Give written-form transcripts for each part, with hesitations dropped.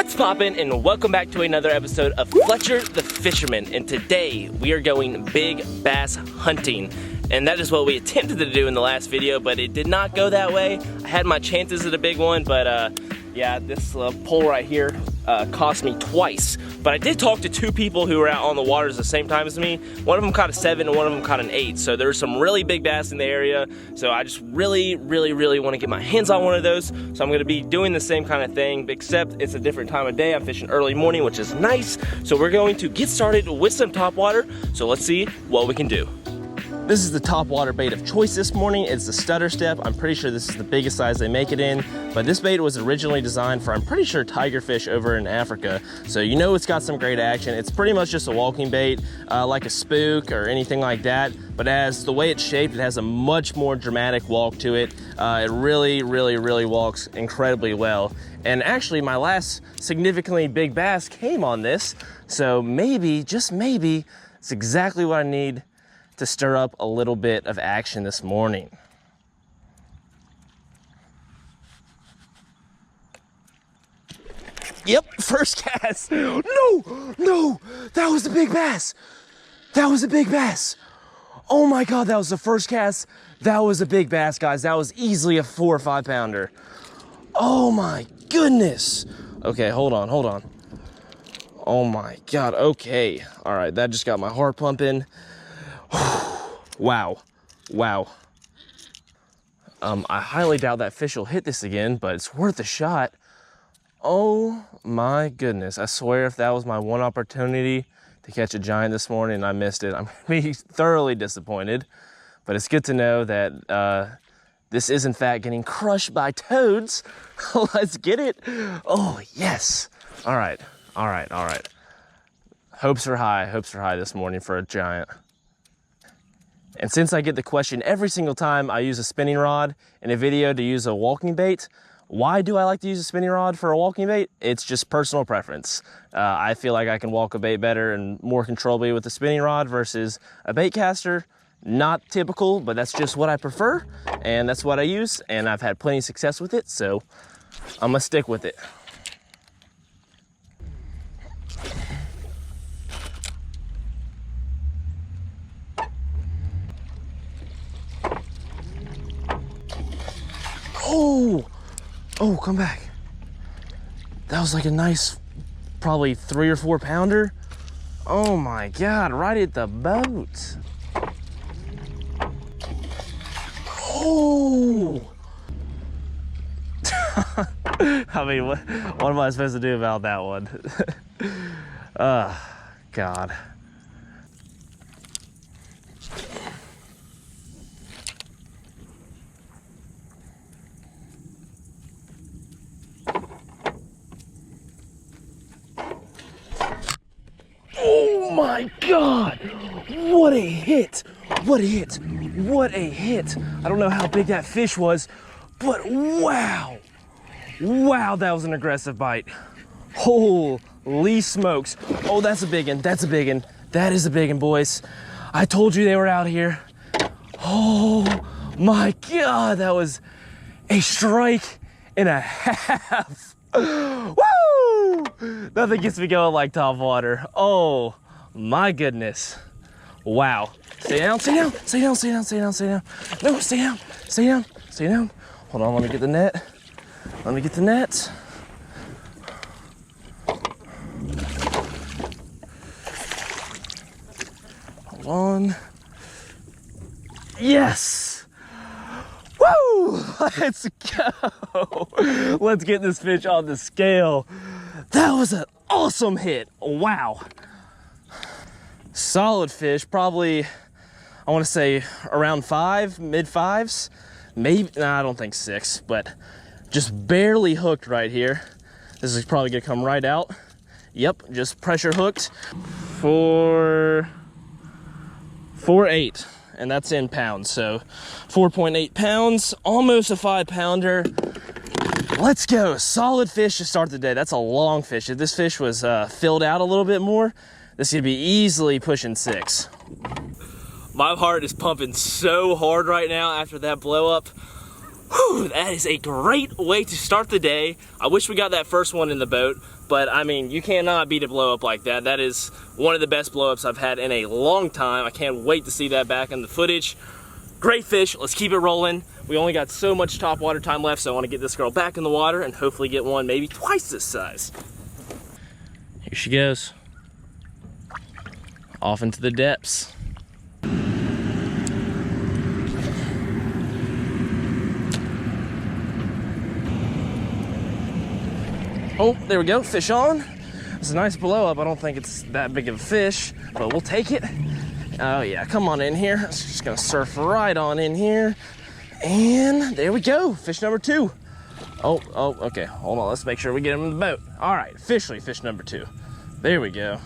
What's poppin', and welcome back to another episode of Fletcher the Fisherman. And today we are going big bass hunting. And that is what we attempted to do in the last video, but it did not go that way. I had my chances at a big one, but yeah, this pole right here cost me twice. But I did talk to two people who were out on the waters at the same time as me. One of them caught a 7 and one of them caught an 8. So there's some really big bass in the area. So I just really want to get my hands on one of those. So I'm gonna be doing the same kind of thing, except it's a different time of day. I'm fishing early morning, which is nice. So we're going to get started with some topwater. So let's see what we can do. This is the topwater bait of choice this morning. It's the stutter step. I'm pretty sure this is the biggest size they make it in, but this bait was originally designed for, I'm pretty sure, tigerfish over in Africa. So you know it's got some great action. It's pretty much just a walking bait, like a spook or anything like that, but as the way it's shaped, it has a much more dramatic walk to it. It really walks incredibly well. And actually my last significantly big bass came on this, so maybe, just maybe, it's exactly what I need to stir up a little bit of action this morning. Yep, first cast. No, that was a big bass. That was a big bass. Oh my God, that was the first cast. That was a big bass, guys. That was easily a 4 or 5 pounder. Oh my goodness. Okay, hold on. Oh my God, okay. All right, that just got my heart pumping. Wow. I highly doubt that fish will hit this again, but it's worth a shot. Oh my goodness. I swear if that was my one opportunity to catch a giant this morning and I missed it, I'm gonna be thoroughly disappointed. But it's good to know that this is in fact getting crushed by toads. Let's get it. Oh yes. All right. Hopes are high this morning for a giant. And since I get the question every single time I use a spinning rod in a video to use a walking bait, why do I like to use a spinning rod for a walking bait? It's just personal preference. I feel like I can walk a bait better and more controllably with a spinning rod versus a bait caster. Not typical, but that's just what I prefer, and that's what I use, and I've had plenty of success with it, so I'm gonna stick with it. Oh, come back. That was like a nice, probably 3 or 4 pounder. Oh my God, right at the boat. Oh! I mean, what am I supposed to do about that one? God. Oh my God, what a hit. I don't know how big that fish was, but wow, that was an aggressive bite. Holy smokes. Oh, that's a big one, that is a big one, boys. I told you they were out here. Oh my God, that was a strike and a half. Woo! Nothing gets me going like topwater. Oh my goodness. Wow. Stay down. No, stay down. Hold on, let me get the net. Hold on. Yes! Woo! Let's go. Let's get this fish on the scale. That was an awesome hit. Wow. Solid fish, probably, I want to say around 5, mid-5s. Maybe, nah, I don't think 6, but just barely hooked right here. This is probably gonna come right out. Yep, just pressure hooked for 4.8. And that's in pounds, so 4.8 pounds, almost a 5 pounder. Let's go, solid fish to start the day. That's a long fish. If this fish was filled out a little bit more, this could be easily pushing 6. My heart is pumping so hard right now after that blow up. Whew, that is a great way to start the day. I wish we got that first one in the boat, but I mean, you cannot beat a blow up like that. That is one of the best blow ups I've had in a long time. I can't wait to see that back in the footage. Great fish, let's keep it rolling. We only got so much top water time left, so I want to get this girl back in the water and hopefully get one maybe twice this size. Here she goes. Off into the depths. Oh, there we go, fish on. It's a nice blow up. I don't think it's that big of a fish, but we'll take it. Oh yeah, come on in here. It's just gonna surf right on in here. And there we go, fish number 2. Oh, okay, hold on, let's make sure we get him in the boat. All right, officially fish number 2. There we go.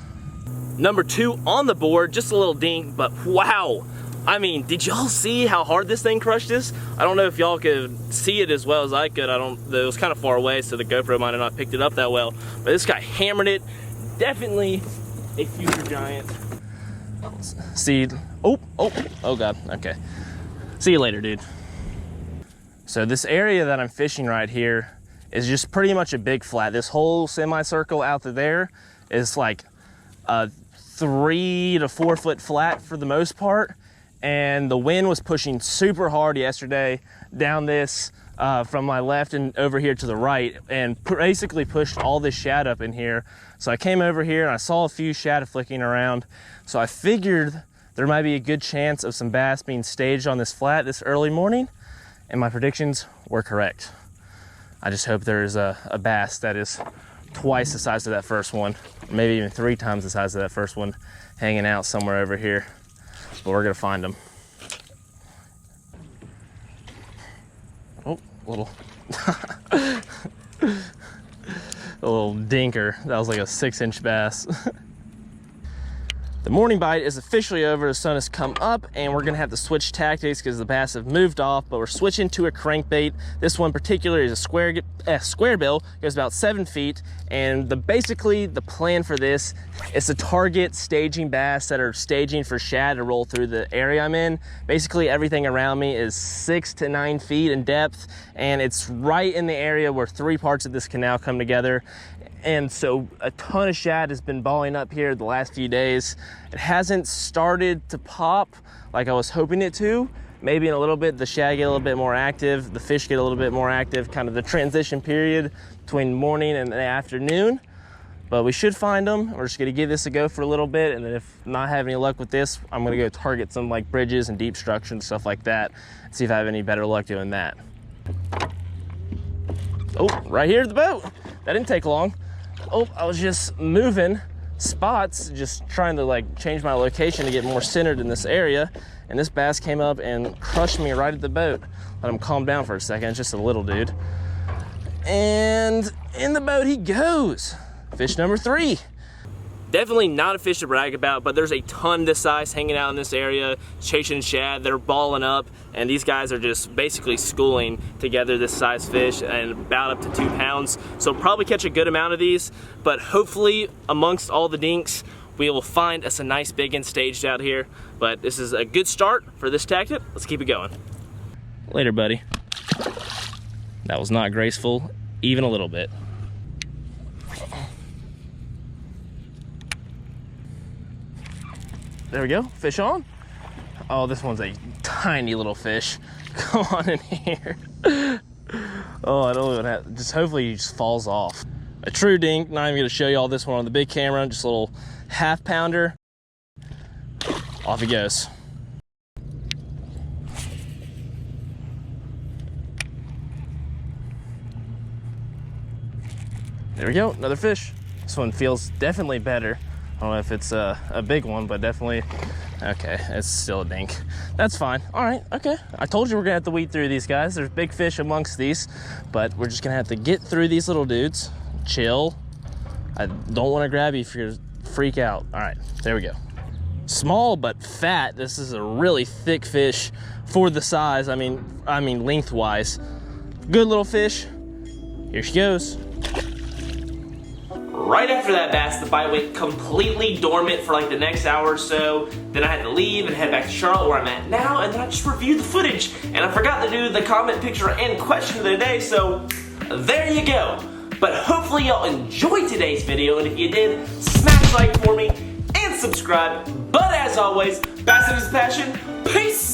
Number 2 on the board, just a little dink, but wow. I mean, did y'all see how hard this thing crushed us? I don't know if y'all could see it as well as I could. It was kind of far away, so the GoPro might have not picked it up that well. But this guy hammered it. Definitely a future giant. See, oh God, okay. See you later, dude. So this area that I'm fishing right here is just pretty much a big flat. This whole semicircle out to there is like a 3 to 4 foot flat for the most part. And the wind was pushing super hard yesterday down this from my left and over here to the right, and basically pushed all this shad up in here. So I came over here and I saw a few shad flicking around. So I figured there might be a good chance of some bass being staged on this flat this early morning, and my predictions were correct. I just hope there's a bass that is twice the size of that first one, maybe even 3 times the size of that first one, hanging out somewhere over here. But we're gonna find them. Oh, a little a little dinker. That was like a 6-inch bass. The morning bite is officially over. The sun has come up and we're gonna have to switch tactics because the bass have moved off, but we're switching to a crankbait. This one particular is a square bill, goes about 7 feet. And basically the plan for this is to target staging bass that are staging for shad to roll through the area I'm in. Basically everything around me is 6 to 9 feet in depth, and it's right in the area where 3 parts of this canal come together. And so a ton of shad has been balling up here the last few days. It hasn't started to pop like I was hoping it to. Maybe in a little bit, the shad get a little bit more active, the fish get a little bit more active, kind of the transition period between morning and the afternoon. But we should find them. We're just gonna give this a go for a little bit, and then if not have any luck with this, I'm gonna go target some like bridges and deep structure and stuff like that, and see if I have any better luck doing that. Oh, right here at the boat. That didn't take long. Oh, I was just moving spots, just trying to like change my location to get more centered in this area, and this bass came up and crushed me right at the boat. Let him calm down for a second. It's just a little dude. And in the boat he goes. Fish number 3. Definitely not a fish to brag about, but there's a ton this size hanging out in this area, chasing shad. They're balling up, and these guys are just basically schooling together this size fish, and about up to 2 pounds. So probably catch a good amount of these, but hopefully amongst all the dinks, we will find us a nice big one staged out here. But this is a good start for this tactic. Let's keep it going. Later, buddy. That was not graceful, even a little bit. There we go, fish on. Oh, this one's a tiny little fish. Come on in here. Oh, I don't even have, just hopefully he just falls off. A true dink, not even gonna show you all this one on the big camera, just a little 1/2 pounder. Off he goes. There we go, another fish. This one feels definitely better. I don't know if it's a big one, but definitely, okay, it's still a dink. That's fine. All right, okay. I told you we're gonna have to weed through these guys. There's big fish amongst these, but we're just gonna have to get through these little dudes. Chill. I don't wanna grab you if you're freak out. All right, there we go. Small but fat. This is a really thick fish for the size. I mean lengthwise. Good little fish. Here she goes. Right after that bass, the bite went completely dormant for like the next hour or so. Then I had to leave and head back to Charlotte where I'm at now, and then I just reviewed the footage. And I forgot to do the comment, picture, and question of the day, so there you go. But hopefully y'all enjoyed today's video, and if you did, smash like for me and subscribe. But as always, bass is passion. Peace!